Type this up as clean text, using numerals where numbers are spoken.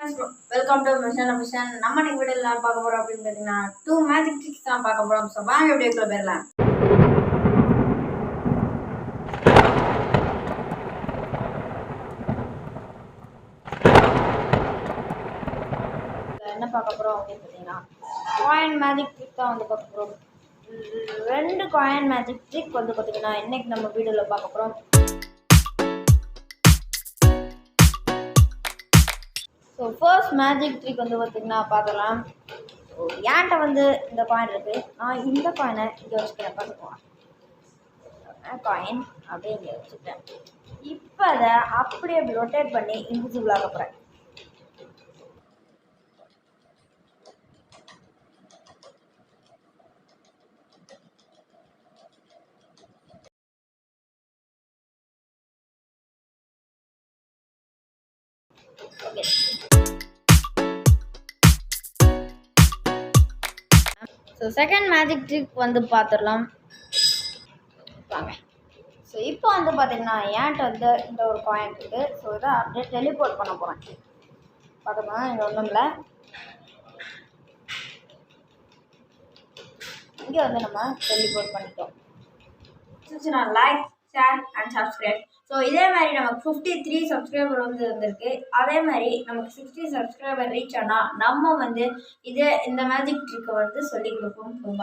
Welcome to mission. நம்ம இன்னைக்கு வீடியோல பார்க்க போறோம் அப்படின்னு பார்த்தீங்கன்னா 2 மேஜிக் ட்ரிக்ஸ் தான் பார்க்க போறோம். ஸோ வாங்க வீடியோக்குள்ள போயிடலாம். என்ன பார்க்க போறோம் அப்படின்னு பார்த்தீங்கன்னா காயின் மேஜிக் ட்ரிக் தான் வந்து பார்க்க போறோம். 2 காயின் மேஜிக் ட்ரிக் வந்து பார்த்தீங்கன்னா இன்னைக்கு நம்ம வீடியோல பார்க்க போறோம். ஸோ ஃபர்ஸ்ட் மேஜிக் ட்ரிக் வந்து பார்த்திங்கன்னா பார்க்கலாம். ஸோ என்கிட்ட வந்து இந்த காயின் இருக்குது. நான் இந்த காயினை இங்கே வச்சுக்கிறேன். பார்த்துக்குவோம். காயின் அப்படியே இங்கே வச்சுக்கிறேன். இப்போ அதை அப்படியே ரொட்டேட் பண்ணி இன்விசிபிள் ஆக போகிறேன். Okay, so second magic trick வந்து பார்த்துடலாம் வாங்க. ஸோ இப்போ வந்து பார்த்தீங்கன்னா என்கிட்ட வந்து இந்த ஒரு காயின் இருக்குது. ஸோ இதை அப்படியே டெலிபோர்ட் பண்ண போகிறேன். பார்த்தோம்னா இங்கே ஒன்றும் இல்லை. இங்கே வந்து நம்ம டெலிபோர்ட் பண்ணிட்டோம். Like, share and subscribe. So இதே மாதிரி நமக்கு 53 சப்ஸ்கிரைபர் வந்து வந்திருக்கு. அதே மாதிரி நமக்கு 60 சப்ஸ்கிரைபர் ரீச் ஆனால் நம்ம வந்து இந்த மேஜிக் ட்ரிக்கை வந்து சொல்லி கொடுப்போம். ரொம்ப